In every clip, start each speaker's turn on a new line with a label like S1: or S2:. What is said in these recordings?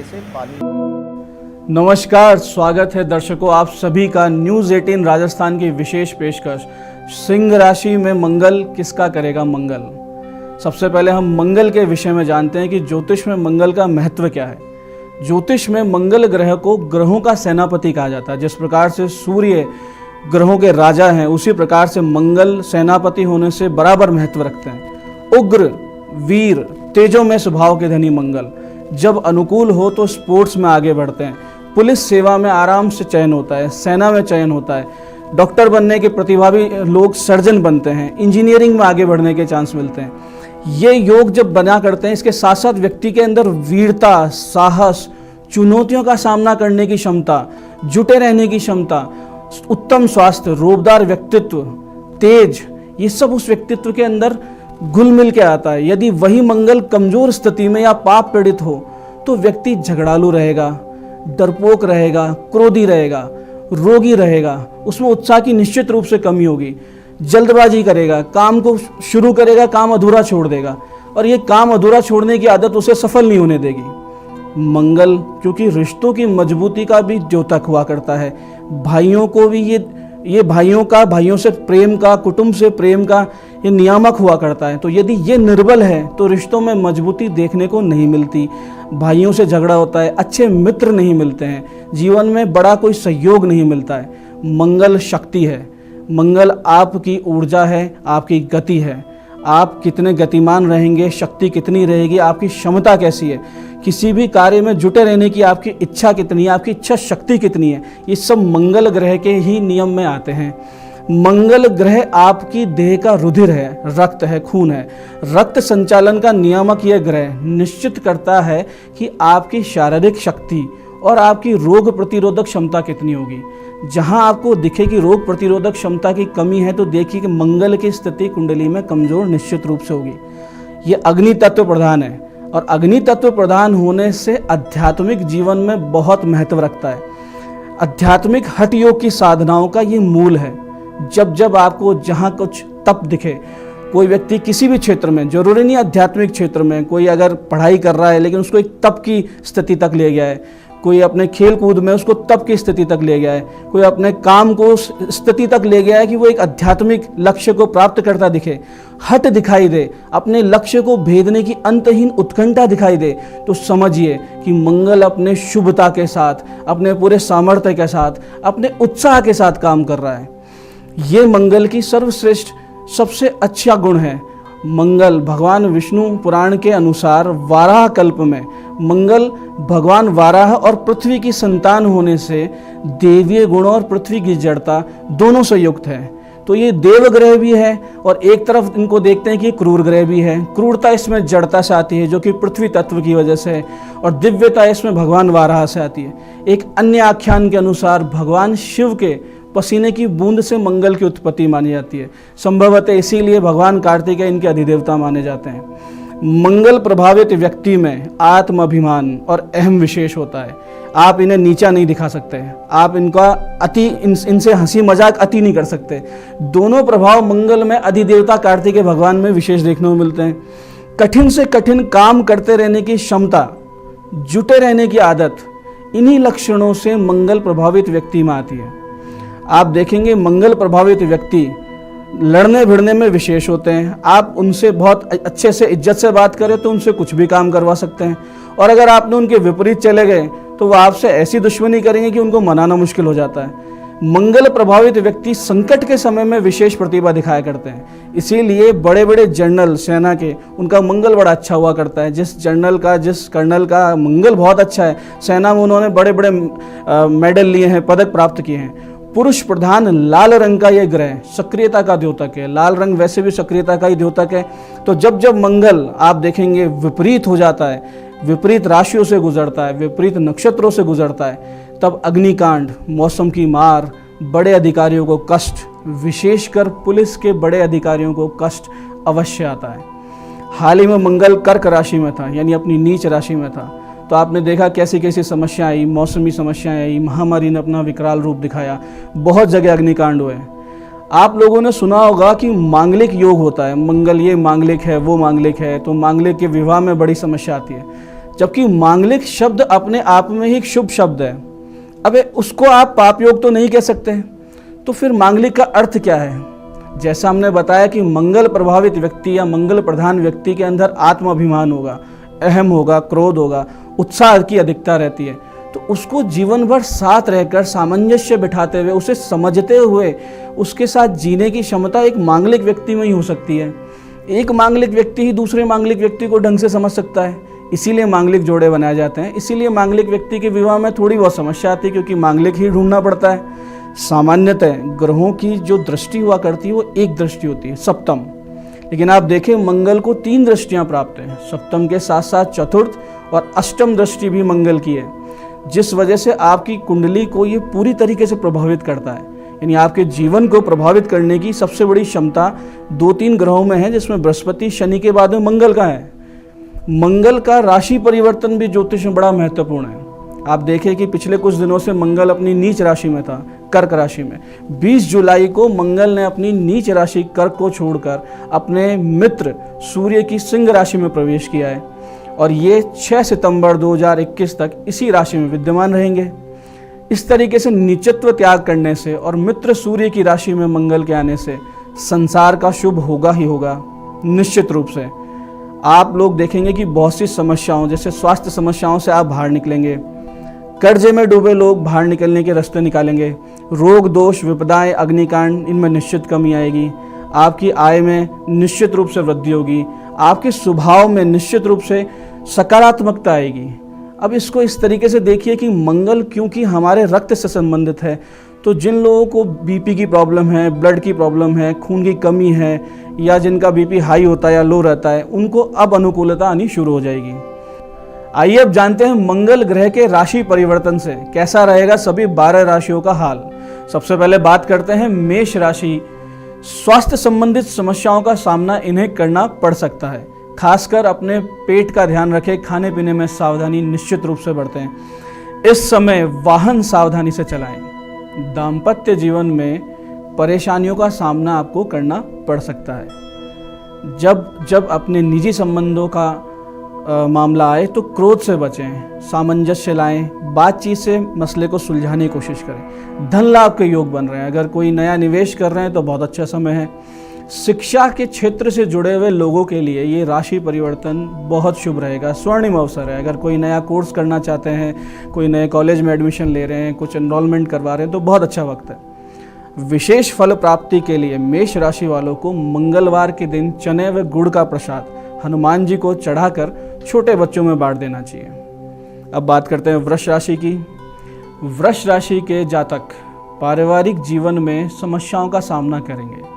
S1: तरीके से पानी।
S2: नमस्कार, स्वागत है दर्शकों आप सभी का न्यूज़ 18 राजस्थान की विशेष पेशकश। सिंह राशि में मंगल किसका करेगा मंगल। सबसे पहले हम मंगल के विषय में जानते हैं कि ज्योतिष में मंगल का महत्व क्या है। ज्योतिष में मंगल ग्रह को ग्रहों का सेनापति कहा जाता है। जिस प्रकार से सूर्य ग्रहों के राजा हैं, उसी प्रकार से मंगल सेनापति होने से बराबर महत्व रखते हैं। उग्र, वीर, तेजोमय स्वभाव के धनी मंगल जब अनुकूल हो तो स्पोर्ट्स में आगे बढ़ते हैं। पुलिस सेवा में आराम से चयन होता है, सेना में चयन होता है, डॉक्टर बनने के प्रतिभावी लोग सर्जन बनते हैं, इंजीनियरिंग में आगे बढ़ने के चांस मिलते हैं। ये योग जब बना करते हैं, इसके साथ साथ व्यक्ति के अंदर वीरता, साहस, चुनौतियों का सामना करने की क्षमता, जुटे रहने की क्षमता, उत्तम स्वास्थ्य, रोबदार व्यक्तित्व, तेज, ये सब उस व्यक्तित्व के अंदर घुल मिल के आता है। यदि वही मंगल कमजोर स्थिति में या पाप पीड़ित हो तो व्यक्ति झगड़ालू रहेगा, डरपोक रहेगा, क्रोधी रहेगा, रोगी रहेगा, उसमें उत्साह की निश्चित रूप से कमी होगी, जल्दबाजी करेगा, काम को शुरू करेगा, काम अधूरा छोड़ देगा और ये काम अधूरा छोड़ने की आदत उसे सफल नहीं होने देगी। मंगल क्योंकि रिश्तों की मजबूती का भी द्योतक हुआ करता है, भाइयों को भी ये भाइयों से प्रेम का, कुटुंब से प्रेम का ये नियामक हुआ करता है। तो यदि ये निर्बल है तो रिश्तों में मजबूती देखने को नहीं मिलती, भाइयों से झगड़ा होता है, अच्छे मित्र नहीं मिलते हैं, जीवन में बड़ा कोई सहयोग नहीं मिलता है। मंगल शक्ति है, मंगल आपकी ऊर्जा है, आपकी गति है। आप कितने गतिमान रहेंगे, शक्ति कितनी रहेगी, आपकी क्षमता कैसी है, किसी भी कार्य में जुटे रहने की आपकी इच्छा कितनी है, आपकी इच्छा शक्ति कितनी है, ये सब मंगल ग्रह के ही नियम में आते हैं। मंगल ग्रह आपकी देह का रुधिर है, रक्त है, खून है। रक्त संचालन का नियामक यह ग्रह निश्चित करता है कि आपकी शारीरिक शक्ति और आपकी रोग प्रतिरोधक क्षमता कितनी होगी। जहां आपको दिखे कि रोग प्रतिरोधक क्षमता की कमी है तो देखिए कि मंगल की स्थिति कुंडली में कमजोर निश्चित रूप से होगी। ये अग्नि तत्व प्रधान है और अग्नि तत्व प्रधान होने से आध्यात्मिक जीवन में बहुत महत्व रखता है। आध्यात्मिक हठ योग की साधनाओं का ये मूल है। जब जब आपको जहाँ कुछ तप दिखे, कोई व्यक्ति किसी भी क्षेत्र में, जरूरी नहीं आध्यात्मिक क्षेत्र में, कोई अगर पढ़ाई कर रहा है लेकिन उसको एक तप की स्थिति तक ले गया है, कोई अपने खेल कूद में उसको तप की स्थिति तक ले गया है, कोई अपने काम को उस स्थिति तक ले गया है कि वो एक आध्यात्मिक लक्ष्य को प्राप्त करता दिखे, हट दिखाई दे, अपने लक्ष्य को भेदने की अंतहीन उत्कंठा दिखाई दे, तो समझिए कि मंगल अपने शुभता के साथ, अपने पूरे सामर्थ्य के साथ, अपने उत्साह के साथ काम कर रहा है। ये मंगल की सर्वश्रेष्ठ सबसे अच्छा गुण है। मंगल भगवान विष्णु पुराण के अनुसार वाराह कल्प में मंगल भगवान वाराह और पृथ्वी की संतान होने से देवीय गुण और पृथ्वी की जड़ता दोनों से युक्त है। तो ये देव ग्रह भी है और एक तरफ इनको देखते हैं कि ये क्रूर ग्रह भी है। क्रूरता इसमें जड़ता से आती है जो कि पृथ्वी तत्व की वजह से है और दिव्यता इसमें भगवान वाराह से आती है। एक अन्य आख्यान के अनुसार भगवान शिव के पसीने की बूंद से मंगल की उत्पत्ति मानी जाती है। संभवतः इसीलिए भगवान कार्तिकेय इनके अधिदेवता माने जाते हैं। मंगल प्रभावित व्यक्ति में आत्माभिमान और अहम विशेष होता है। आप इन्हें नीचा नहीं दिखा सकते, आप इनका इनसे हंसी मजाक अति नहीं कर सकते। दोनों प्रभाव मंगल में अधिदेवता कार्तिकेय भगवान में विशेष देखने को मिलते हैं। कठिन से कठिन काम करते रहने की क्षमता, जुटे रहने की आदत, इन्हीं लक्षणों से मंगल प्रभावित व्यक्ति में आती है। आप देखेंगे मंगल प्रभावित व्यक्ति लड़ने भिड़ने में विशेष होते हैं। आप उनसे बहुत अच्छे से इज्जत से बात करें तो उनसे कुछ भी काम करवा सकते हैं और अगर आपने उनके विपरीत चले गए तो वो आपसे ऐसी दुश्मनी करेंगे कि उनको मनाना मुश्किल हो जाता है। मंगल प्रभावित व्यक्ति संकट के समय में विशेष प्रतिभा दिखाया करते हैं। इसीलिए बड़े बड़े जनरल सेना के, उनका मंगल बड़ा अच्छा हुआ करता है। जिस कर्नल का मंगल बहुत अच्छा है, सेना में उन्होंने बड़े बड़े मेडल लिए हैं, पदक प्राप्त किए हैं। पुरुष प्रधान लाल रंग का यह ग्रह सक्रियता का द्योतक है। लाल रंग वैसे भी सक्रियता का ही द्योतक है। तो जब जब मंगल आप देखेंगे विपरीत हो जाता है, विपरीत राशियों से गुजरता है, विपरीत नक्षत्रों से गुजरता है, तब अग्निकांड, मौसम की मार, बड़े अधिकारियों को कष्ट, विशेषकर पुलिस के बड़े अधिकारियों को कष्ट अवश्य आता है। हाल ही में मंगल कर्क राशि में था, यानी अपनी नीच राशि में था, तो आपने देखा कैसी कैसी समस्या आई, मौसमी समस्याएं आई, महामारी ने अपना विकराल रूप दिखाया, बहुत जगह अग्निकांड हुए। आप लोगों ने सुना होगा कि मांगलिक योग होता है, मंगल ये मांगलिक है, वो मांगलिक है, तो मांगलिक के विवाह में बड़ी समस्या आती है। जबकि मांगलिक शब्द अपने आप में ही एक शुभ शब्द है। अबे उसको आप पाप योग तो नहीं कह सकते, तो फिर मांगलिक का अर्थ क्या है? जैसा हमने बताया कि मंगल प्रभावित व्यक्ति या मंगल प्रधान व्यक्ति के अंदर आत्माभिमान होगा, अहम होगा, क्रोध होगा, उत्साह की अधिकता रहती है। तो उसको जीवन भर साथ रहकर सामंजस्य बिठाते हुए, उसे समझते हुए उसके साथ जीने की क्षमता एक मांगलिक व्यक्ति में ही हो सकती है। एक मांगलिक व्यक्ति ही दूसरे मांगलिक व्यक्ति को ढंग से समझ सकता है, इसीलिए मांगलिक जोड़े बनाए जाते हैं। इसीलिए मांगलिक व्यक्ति के विवाह में थोड़ी बहुत समस्या आती है, क्योंकि मांगलिक ही ढूंढना पड़ता है। सामान्यतः ग्रहों की जो दृष्टि हुआ करती है वो एक दृष्टि होती है, सप्तम। लेकिन आप देखें मंगल को 3 दृष्टियां प्राप्त हैं, सप्तम के साथ साथ चतुर्थ और अष्टम दृष्टि भी मंगल की है, जिस वजह से आपकी कुंडली को ये पूरी तरीके से प्रभावित करता है। यानी आपके जीवन को प्रभावित करने की सबसे बड़ी क्षमता 2-3 ग्रहों में है, जिसमें बृहस्पति, शनि के बाद में मंगल का है। मंगल का राशि परिवर्तन भी ज्योतिष में बड़ा महत्वपूर्ण है। आप देखें कि पिछले कुछ दिनों से मंगल अपनी नीच राशि में था, कर्क राशि में। 20 जुलाई को मंगल ने अपनी नीच राशि कर्क को छोड़कर अपने मित्र सूर्य की सिंह राशि में प्रवेश किया है, और ये 6 सितंबर 2021 तक इसी राशि में विद्यमान रहेंगे। इस तरीके से नीचत्व त्याग करने से और मित्र सूर्य की राशि में मंगल के आने से संसार का शुभ होगा ही होगा। निश्चित रूप से आप लोग देखेंगे कि बहुत सी समस्याओं, जैसे स्वास्थ्य समस्याओं से आप बाहर निकलेंगे। कर्जे में डूबे लोग बाहर निकलने के रास्ते निकालेंगे। रोग, दोष, विपदाएं, अग्निकांड, इनमें निश्चित कमी आएगी। आपकी आय में निश्चित रूप से वृद्धि होगी। आपके स्वभाव में निश्चित रूप से सकारात्मकता आएगी। अब इसको इस तरीके से देखिए कि मंगल क्योंकि हमारे रक्त से संबंधित है, तो जिन लोगों को बीपी की प्रॉब्लम है, ब्लड की प्रॉब्लम है, खून की कमी है, या जिनका बीपी हाई होता है या लो रहता है, उनको अब अनुकूलता आनी शुरू हो जाएगी। आइए अब जानते हैं मंगल ग्रह के राशि परिवर्तन से कैसा रहेगा सभी 12 राशियों का हाल। सबसे पहले बात करते हैं मेष राशि। स्वास्थ्य संबंधित समस्याओं का सामना इन्हें करना पड़ सकता है। खासकर अपने पेट का ध्यान रखें, खाने पीने में सावधानी निश्चित रूप से बरतें। इस समय वाहन सावधानी से चलाएं। दाम्पत्य जीवन में परेशानियों का सामना आपको करना पड़ सकता है। जब अपने निजी संबंधों का मामला आए तो क्रोध से बचें, सामंजस्य लाएं, बातचीत से मसले को सुलझाने की कोशिश करें। धन लाभ के योग बन रहे हैं, अगर कोई नया निवेश कर रहे हैं तो बहुत अच्छा समय है। शिक्षा के क्षेत्र से जुड़े हुए लोगों के लिए ये राशि परिवर्तन बहुत शुभ रहेगा, स्वर्णिम अवसर है। अगर कोई नया कोर्स करना चाहते हैं, कोई नए कॉलेज में एडमिशन ले रहे हैं, कुछ एनरोलमेंट करवा रहे हैं, तो बहुत अच्छा वक्त है। विशेष फल प्राप्ति के लिए मेष राशि वालों को मंगलवार के दिन चने व गुड़ का प्रसाद हनुमान जी को चढ़ाकर छोटे बच्चों में बांट देना चाहिए। अब बात करते हैं वृष राशि की। वृष राशि के जातक पारिवारिक जीवन में समस्याओं का सामना करेंगे।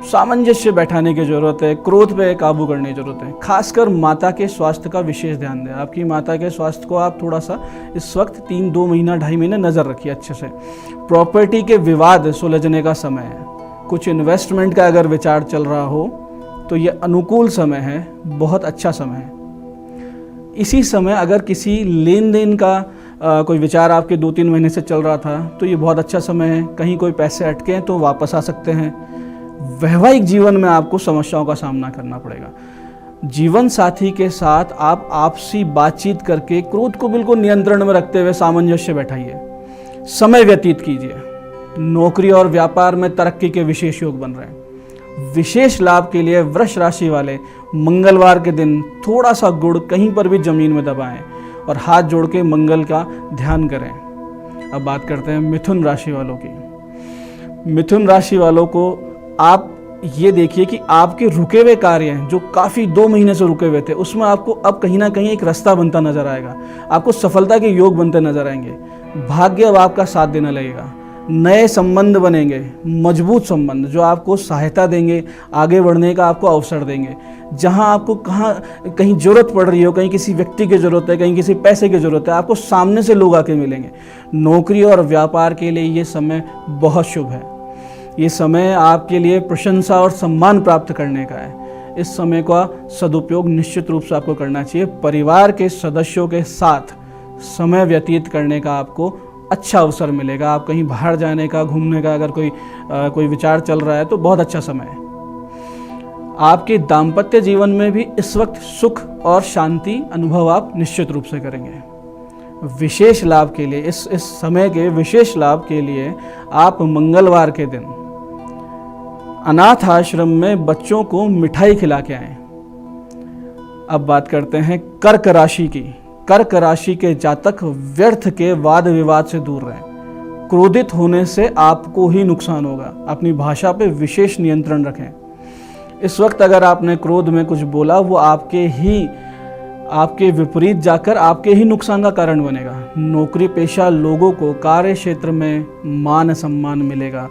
S2: सामंजस्य बैठाने की जरूरत है, क्रोध पे काबू करने की जरूरत है। खासकर माता के स्वास्थ्य का विशेष ध्यान दें। आपकी माता के स्वास्थ्य को आप थोड़ा सा इस वक्त 2 महीना 2.5 महीने नजर रखिए अच्छे से। प्रॉपर्टी के विवाद सुलझने का समय है। कुछ इन्वेस्टमेंट का अगर विचार चल रहा हो तो ये अनुकूल समय है, बहुत अच्छा समय है। इसी समय अगर किसी लेन देन का कोई विचार आपके 2-3 महीने से चल रहा था तो ये बहुत अच्छा समय है। कहीं कोई पैसे अटके हैं तो वापस आ सकते हैं। वैवाहिक जीवन में आपको समस्याओं का सामना करना पड़ेगा। जीवन साथी के साथ आप आपसी बातचीत करके क्रोध को बिल्कुल नियंत्रण में रखते हुए सामंजस्य बैठाइए, समय व्यतीत कीजिए। नौकरी और व्यापार में तरक्की के विशेष योग बन रहे हैं। विशेष लाभ के लिए वृष राशि वाले मंगलवार के दिन थोड़ा सा गुड़ कहीं पर भी जमीन में दबाएं और हाथ जोड़ के मंगल का ध्यान करें। अब बात करते हैं मिथुन राशि वालों की। मिथुन राशि वालों को आप ये देखिए कि आपके रुके हुए कार्य हैं, जो काफ़ी 2 महीने से रुके हुए थे, उसमें आपको अब कहीं ना कहीं एक रास्ता बनता नजर आएगा। आपको सफलता के योग बनते नजर आएंगे। भाग्य अब आपका साथ देने लगेगा। नए संबंध बनेंगे, मजबूत संबंध जो आपको सहायता देंगे, आगे बढ़ने का आपको अवसर देंगे। जहां आपको कहीं जरूरत पड़ रही हो, कहीं किसी व्यक्ति की जरूरत है, कहीं किसी पैसे की जरूरत है, आपको सामने से लोग आके मिलेंगे। नौकरी और व्यापार के लिए ये समय बहुत शुभ है। ये समय आपके लिए प्रशंसा और सम्मान प्राप्त करने का है। इस समय का सदुपयोग निश्चित रूप से आपको करना चाहिए। परिवार के सदस्यों के साथ समय व्यतीत करने का आपको अच्छा अवसर मिलेगा। आप कहीं बाहर जाने का, घूमने का अगर कोई विचार चल रहा है तो बहुत अच्छा समय है। आपके दाम्पत्य जीवन में भी इस वक्त सुख और शांति अनुभव आप निश्चित रूप से करेंगे। विशेष लाभ के लिए इस समय के विशेष लाभ के लिए आप मंगलवार के दिन अनाथ आश्रम में बच्चों को मिठाई खिला के आएं। अब बात करते हैं कर्क राशि की। कर्क राशि के जातक व्यर्थ के वाद विवाद से दूर रहें। क्रोधित होने से आपको ही नुकसान होगा। अपनी भाषा पे विशेष नियंत्रण रखें। इस वक्त अगर आपने क्रोध में कुछ बोला वो आपके विपरीत जाकर आपके ही नुकसान का कारण बनेगा। नौकरी पेशा लोगों को कार्य क्षेत्र में मान सम्मान मिलेगा,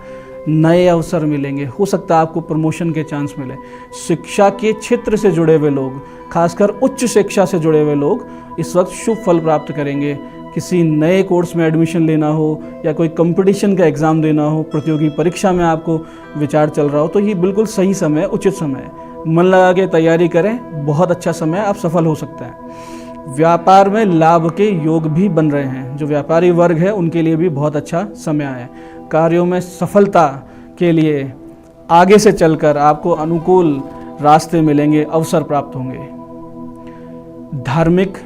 S2: नए अवसर मिलेंगे, हो सकता है आपको प्रमोशन के चांस मिले। शिक्षा के क्षेत्र से जुड़े हुए लोग, खासकर उच्च शिक्षा से जुड़े हुए लोग इस वक्त शुभ फल प्राप्त करेंगे। किसी नए कोर्स में एडमिशन लेना हो या कोई कंपटीशन का एग्ज़ाम देना हो, प्रतियोगी परीक्षा में आपको विचार चल रहा हो, तो ये बिल्कुल सही समय, उचित समय है। मन लगा के तैयारी करें, बहुत अच्छा समय, आप सफल हो सकते हैं। व्यापार में लाभ के योग भी बन रहे हैं। जो व्यापारी वर्ग है उनके लिए भी बहुत अच्छा समय है। कार्यों में सफलता के लिए आगे से चलकर आपको अनुकूल रास्ते मिलेंगे, अवसर प्राप्त होंगे। धार्मिक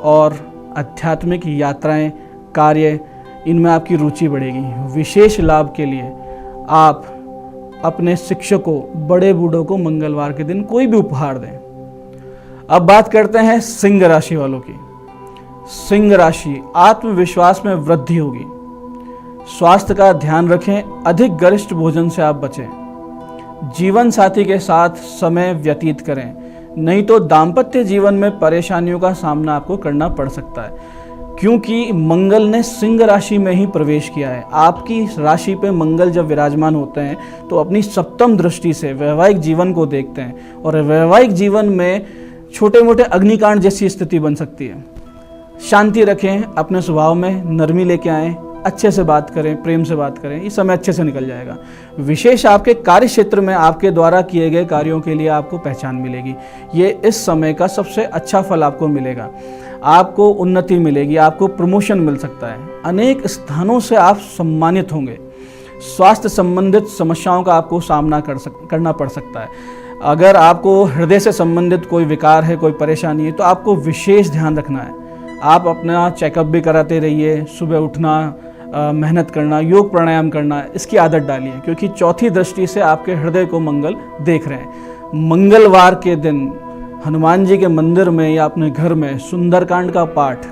S2: और आध्यात्मिक यात्राएं, कार्य, इनमें आपकी रुचि बढ़ेगी। विशेष लाभ के लिए आप अपने शिक्षकों, बड़े बूढ़ों को मंगलवार के दिन कोई भी उपहार दें। अब बात करते हैं सिंह राशि वालों की। सिंह राशि, आत्मविश्वास में वृद्धि होगी। स्वास्थ्य का ध्यान रखें। अधिक गरिष्ठ भोजन से आप बचें। जीवन साथी के साथ समय व्यतीत करें, नहीं तो दाम्पत्य जीवन में परेशानियों का सामना आपको करना पड़ सकता है, क्योंकि मंगल ने सिंह राशि में ही प्रवेश किया है। आपकी राशि पे मंगल जब विराजमान होते हैं तो अपनी सप्तम दृष्टि से वैवाहिक जीवन को देखते हैं, और वैवाहिक जीवन में छोटे मोटे अग्निकांड जैसी स्थिति बन सकती है। शांति रखें, अपने स्वभाव में नरमी लेके आएँ, अच्छे से बात करें, प्रेम से बात करें, ये समय अच्छे से निकल जाएगा। विशेष आपके कार्य क्षेत्र में आपके द्वारा किए गए कार्यों के लिए आपको पहचान मिलेगी। ये इस समय का सबसे अच्छा फल आपको मिलेगा। आपको उन्नति मिलेगी, आपको प्रमोशन मिल सकता है। अनेक स्थानों से आप सम्मानित होंगे। स्वास्थ्य संबंधित समस्याओं का आपको सामना करना पड़ सकता है। अगर आपको हृदय से संबंधित कोई विकार है, कोई परेशानी है, तो आपको विशेष ध्यान रखना है। आप अपना चेकअप भी कराते रहिए। सुबह उठना, मेहनत करना, योग प्राणायाम करना, इसकी आदत डालिए, क्योंकि चौथी दृष्टि से आपके हृदय को मंगल देख रहे हैं। मंगलवार के दिन हनुमान जी के मंदिर में या अपने घर में सुंदरकांड का पाठ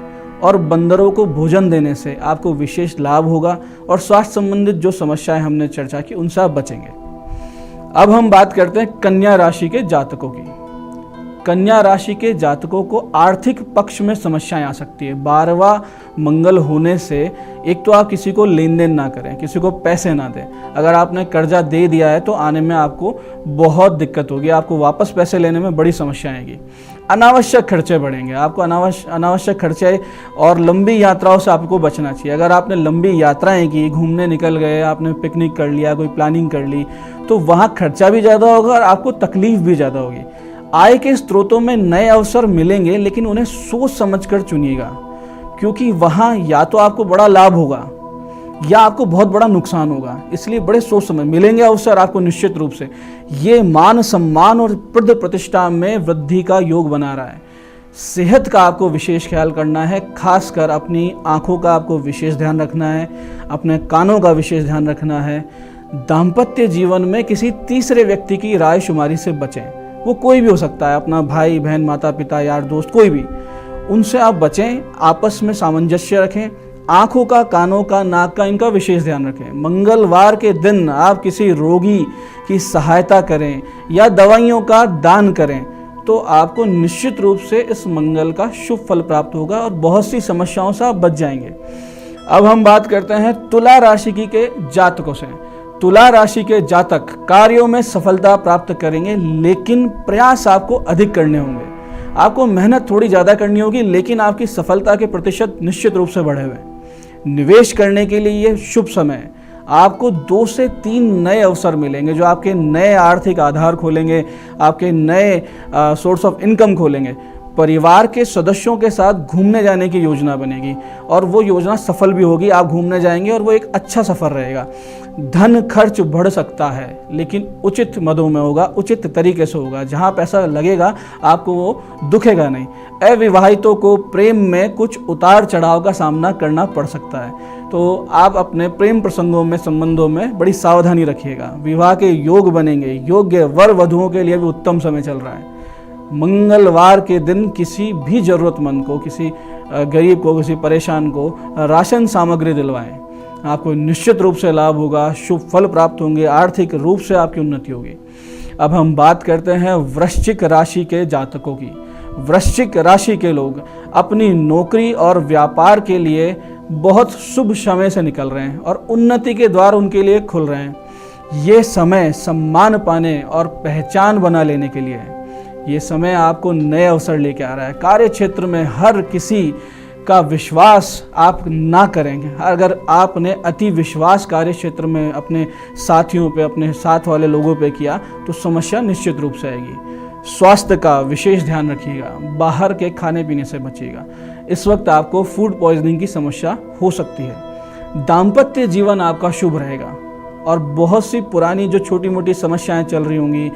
S2: और बंदरों को भोजन देने से आपको विशेष लाभ होगा, और स्वास्थ्य संबंधित जो समस्याएं हमने चर्चा की उनसे आप बचेंगे। अब हम बात करते हैं कन्या राशि के जातकों की। कन्या राशि के जातकों को आर्थिक पक्ष में समस्याएं आ सकती है। 12वां मंगल होने से एक तो आप किसी को लेन देन ना करें, किसी को पैसे ना दें। अगर आपने कर्जा दे दिया है तो आने में आपको बहुत दिक्कत होगी, आपको वापस पैसे लेने में बड़ी समस्या आएगी। अनावश्यक खर्चे बढ़ेंगे, आपको अनावश्यक खर्चे और लंबी यात्राओं से आपको बचना चाहिए। अगर आपने लंबी यात्राएं की, घूमने निकल गए, आपने पिकनिक कर लिया, कोई प्लानिंग कर ली, तो वहाँ खर्चा भी ज़्यादा होगा और आपको तकलीफ भी ज़्यादा होगी। आय के स्रोतों में नए अवसर मिलेंगे, लेकिन उन्हें सोच समझकर चुनिएगा, क्योंकि वहाँ या तो आपको बड़ा लाभ होगा या आपको बहुत बड़ा नुकसान होगा। इसलिए बड़े सोच समझ मिलेंगे अवसर आपको निश्चित रूप से। ये मान सम्मान और पद प्रतिष्ठा में वृद्धि का योग बना रहा है। सेहत का आपको विशेष ख्याल करना है, खासकर अपनी आँखों का आपको विशेष ध्यान रखना है, अपने कानों का विशेष ध्यान रखना है। दाम्पत्य जीवन में किसी तीसरे व्यक्ति की राय शुमारी से बचें। वो कोई भी हो सकता है, अपना भाई बहन, माता पिता, यार दोस्त, कोई भी, उनसे आप बचें। आपस में सामंजस्य रखें। आँखों का, कानों का, नाक का, इनका विशेष ध्यान रखें। मंगलवार के दिन आप किसी रोगी की सहायता करें या दवाइयों का दान करें तो आपको निश्चित रूप से इस मंगल का शुभ फल प्राप्त होगा और बहुत सी समस्याओं से आप बच जाएंगे। अब हम बात करते हैं तुला राशि के जातकों से। तुला राशि के जातक कार्यों में सफलता प्राप्त करेंगे, लेकिन प्रयास आपको अधिक करने होंगे। आपको मेहनत थोड़ी ज़्यादा करनी होगी, लेकिन आपकी सफलता के प्रतिशत निश्चित रूप से बढ़े हुए हैं। निवेश करने के लिए ये शुभ समय है। आपको 2 से 3 नए अवसर मिलेंगे जो आपके नए आर्थिक आधार खोलेंगे, आपके नए सोर्स ऑफ इनकम खोलेंगे। परिवार के सदस्यों के साथ घूमने जाने की योजना बनेगी और वो योजना सफल भी होगी। आप घूमने जाएंगे और वो एक अच्छा सफ़र रहेगा। धन खर्च बढ़ सकता है, लेकिन उचित मदों में होगा, उचित तरीके से होगा। जहाँ पैसा लगेगा आपको वो दुखेगा नहीं। अविवाहितों को प्रेम में कुछ उतार चढ़ाव का सामना करना पड़ सकता है, तो आप अपने प्रेम प्रसंगों में, संबंधों में बड़ी सावधानी रखिएगा। विवाह के योग बनेंगे। योग्य वर वधुओं के लिए भी उत्तम समय चल रहा है। मंगलवार के दिन किसी भी ज़रूरतमंद को, किसी गरीब को, किसी परेशान को राशन सामग्री दिलवाएं। आपको निश्चित रूप से लाभ होगा, शुभ फल प्राप्त होंगे, आर्थिक रूप से आपकी उन्नति होगी। अब हम बात करते हैं वृश्चिक राशि के जातकों की। वृश्चिक राशि के लोग अपनी नौकरी और व्यापार के लिए बहुत शुभ समय से निकल रहे हैं और उन्नति के द्वार उनके लिए खुल रहे हैं। ये समय सम्मान पाने और पहचान बना लेने के लिए है। ये समय आपको नए अवसर लेके आ रहा है। कार्य क्षेत्र में हर किसी का विश्वास आप ना करेंगे। अगर आपने अति विश्वास कार्य क्षेत्र में अपने साथियों पे, अपने साथ वाले लोगों पे किया तो समस्या निश्चित रूप से आएगी। स्वास्थ्य का विशेष ध्यान रखिएगा। बाहर के खाने पीने से बचिएगा। इस वक्त आपको फूड पॉइजनिंग की समस्या हो सकती है। दाम्पत्य जीवन आपका शुभ रहेगा और बहुत सी पुरानी जो छोटी मोटी समस्याएं चल रही होंगी,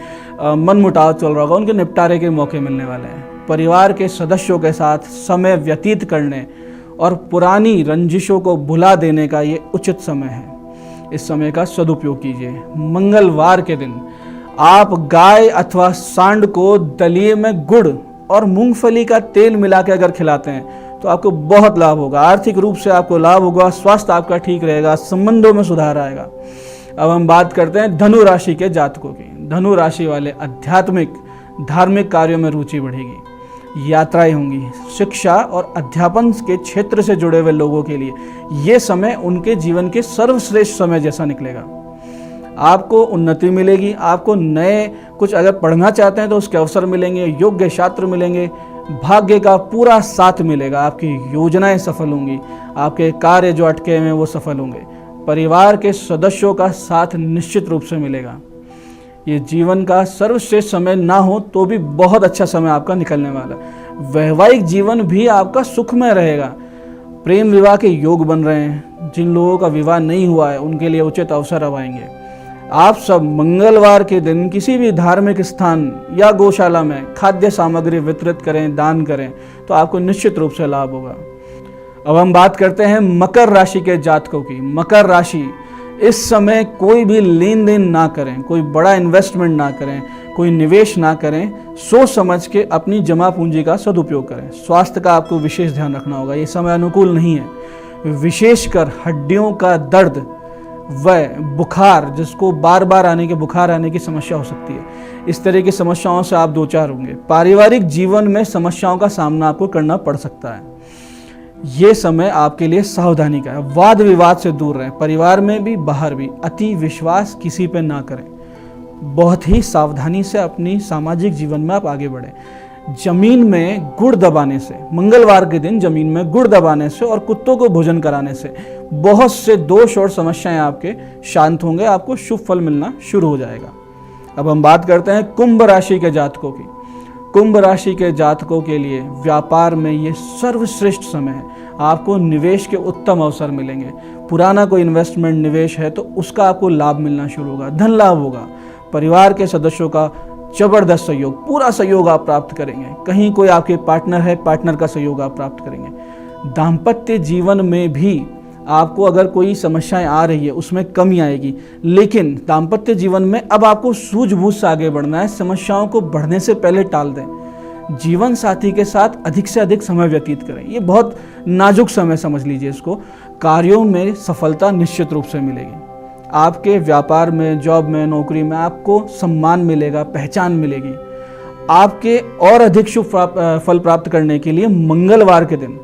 S2: मनमुटाव चल रहा होगा, उनके निपटारे के मौके मिलने वाले हैं। परिवार के सदस्यों के साथ समय व्यतीत करने और पुरानी रंजिशों को भुला देने का ये उचित समय है। इस समय का सदुपयोग कीजिए। मंगलवार के दिन आप गाय अथवा सांड को दलिए में गुड़ और मूंगफली का तेल मिला के अगर खिलाते हैं तो आपको बहुत लाभ होगा। आर्थिक रूप से आपको लाभ होगा, स्वास्थ्य आपका ठीक रहेगा, संबंधों में सुधार आएगा। अब हम बात करते हैं धनु राशि के जातकों की। धनु राशि वाले आध्यात्मिक धार्मिक कार्यों में रुचि बढ़ेगी। यात्राएं होंगी। शिक्षा और अध्यापन के क्षेत्र से जुड़े हुए लोगों के लिए ये समय उनके जीवन के सर्वश्रेष्ठ समय जैसा निकलेगा। आपको उन्नति मिलेगी। आपको नए कुछ अगर पढ़ना चाहते हैं तो उसके अवसर मिलेंगे, योग्य छात्र मिलेंगे, भाग्य का पूरा साथ मिलेगा। आपकी योजनाएं सफल होंगी, आपके कार्य जो अटके हुए हैं वो सफल होंगे। परिवार के सदस्यों का साथ निश्चित रूप से मिलेगा। ये जीवन का सर्वश्रेष्ठ समय ना हो तो भी बहुत अच्छा समय आपका निकलने वाला है। वैवाहिक जीवन भी आपका सुखमय रहेगा। प्रेम विवाह के योग बन रहे हैं। जिन लोगों का विवाह नहीं हुआ है उनके लिए उचित अवसर अब आएंगे। आप सब मंगलवार के दिन किसी भी धार्मिक स्थान या गौशाला में खाद्य सामग्री वितरित करें, दान करें तो आपको निश्चित रूप से लाभ होगा। अब हम बात करते हैं मकर राशि के जातकों की। मकर राशि इस समय कोई भी लेन देन ना करें, कोई बड़ा इन्वेस्टमेंट ना करें, कोई निवेश ना करें। सोच समझ के अपनी जमा पूंजी का सदुपयोग करें। स्वास्थ्य का आपको विशेष ध्यान रखना होगा। ये समय अनुकूल नहीं है। विशेषकर हड्डियों का दर्द व बुखार, जिसको बार बार आने के बुखार आने की समस्या हो सकती है, इस तरह की समस्याओं से आप दो चार होंगे। पारिवारिक जीवन में समस्याओं का सामना आपको करना पड़ सकता है। ये समय आपके लिए सावधानी का है। वाद विवाद से दूर रहें। परिवार में भी बाहर भी अति विश्वास किसी पे ना करें। बहुत ही सावधानी से अपनी सामाजिक जीवन में आप आगे बढ़ें। जमीन में गुड़ दबाने से, मंगलवार के दिन जमीन में गुड़ दबाने से और कुत्तों को भोजन कराने से बहुत से दोष और समस्याएं आपके शांत होंगे। आपको शुभ फल मिलना शुरू हो जाएगा। अब हम बात करते हैं कुंभ राशि के जातकों की। कुंभ राशि के जातकों के लिए व्यापार में ये सर्वश्रेष्ठ समय है। आपको निवेश के उत्तम अवसर मिलेंगे। पुराना कोई इन्वेस्टमेंट निवेश है तो उसका आपको लाभ मिलना शुरू होगा। धन लाभ होगा। परिवार के सदस्यों का जबरदस्त सहयोग, पूरा सहयोग आप प्राप्त करेंगे। कहीं कोई आपके पार्टनर है, पार्टनर का सहयोग आप प्राप्त करेंगे। दाम्पत्य जीवन में भी आपको अगर कोई समस्याएं आ रही है उसमें कमी आएगी, लेकिन दाम्पत्य जीवन में अब आपको सूझबूझ से आगे बढ़ना है। समस्याओं को बढ़ने से पहले टाल दें। जीवन साथी के साथ अधिक से अधिक समय व्यतीत करें। ये बहुत नाजुक समय समझ लीजिए इसको। कार्यों में सफलता निश्चित रूप से मिलेगी। आपके व्यापार में, जॉब में, नौकरी में आपको सम्मान मिलेगा, पहचान मिलेगी। आपके और अधिक शुभ फल प्राप्त करने के लिए मंगलवार के दिन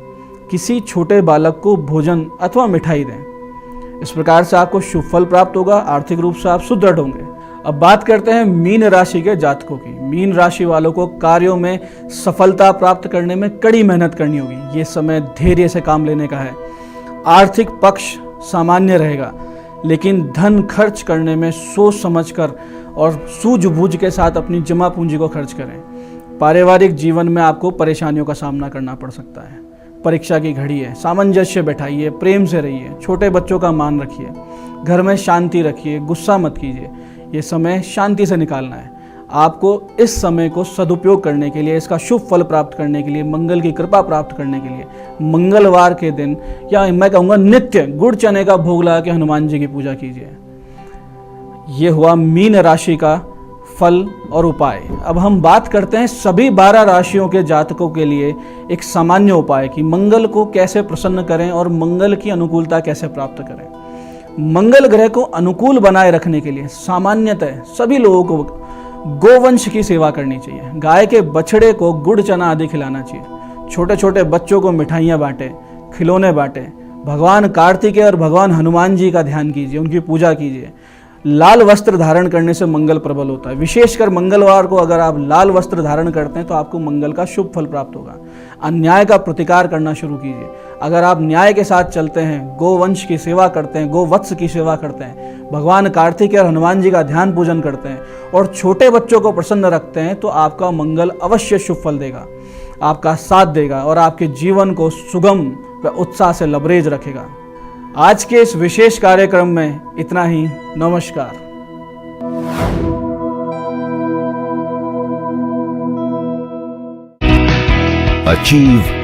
S2: किसी छोटे बालक को भोजन अथवा मिठाई दें। इस प्रकार से आपको शुभ फल प्राप्त होगा। आर्थिक रूप से आप सुदृढ़ होंगे। अब बात करते हैं मीन राशि के जातकों की। मीन राशि वालों को कार्यों में सफलता प्राप्त करने में कड़ी मेहनत करनी होगी। ये समय धैर्य से काम लेने का है। आर्थिक पक्ष सामान्य रहेगा, लेकिन धन खर्च करने में सोच समझकर और सूझबूझ के साथ अपनी जमा पूंजी को खर्च करें। पारिवारिक जीवन में आपको परेशानियों का सामना करना पड़ सकता है। परीक्षा की घड़ी है, सामंजस्य बैठाइए, प्रेम से रहिए, छोटे बच्चों का मान रखिए, घर में शांति रखिए, गुस्सा मत कीजिए। ये समय शांति से निकालना है। आपको इस समय को सदुपयोग करने के लिए, इसका शुभ फल प्राप्त करने के लिए, मंगल की कृपा प्राप्त करने के लिए मंगलवार के दिन, या मैं कहूँगा नित्य, गुड़ चने का भोग लगा के हनुमान जी की पूजा कीजिए। ये हुआ मीन राशि का फल और उपाय। अब हम बात करते हैं सभी 12 राशियों के जातकों के लिए एक सामान्य उपाय कि मंगल को कैसे प्रसन्न करें और मंगल की अनुकूलता कैसे प्राप्त करें। मंगल ग्रह को अनुकूल बनाए रखने के लिए सामान्यतः सभी लोगों को गोवंश की सेवा करनी चाहिए। गाय के बछड़े को गुड़ चना आदि खिलाना चाहिए। छोटे छोटे बच्चों को मिठाइयाँ बांटें, खिलौने बांटें। भगवान कार्तिकेय और भगवान हनुमान जी का ध्यान कीजिए, उनकी पूजा कीजिए। लाल वस्त्र धारण करने से मंगल प्रबल होता है। विशेषकर मंगलवार को अगर आप लाल वस्त्र धारण करते हैं तो आपको मंगल का शुभ फल प्राप्त होगा। अन्याय का प्रतिकार करना शुरू कीजिए। अगर आप न्याय के साथ चलते हैं, गोवंश की सेवा करते हैं, गोवत्स की सेवा करते हैं, भगवान कार्तिकेय और हनुमान जी का ध्यान पूजन करते हैं और छोटे बच्चों को प्रसन्न रखते हैं तो आपका मंगल अवश्य शुभ फल देगा, आपका साथ देगा और आपके जीवन को सुगम व उत्साह से लबरेज रखेगा। आज के इस विशेष कार्यक्रम में इतना ही। नमस्कार।
S3: Achieve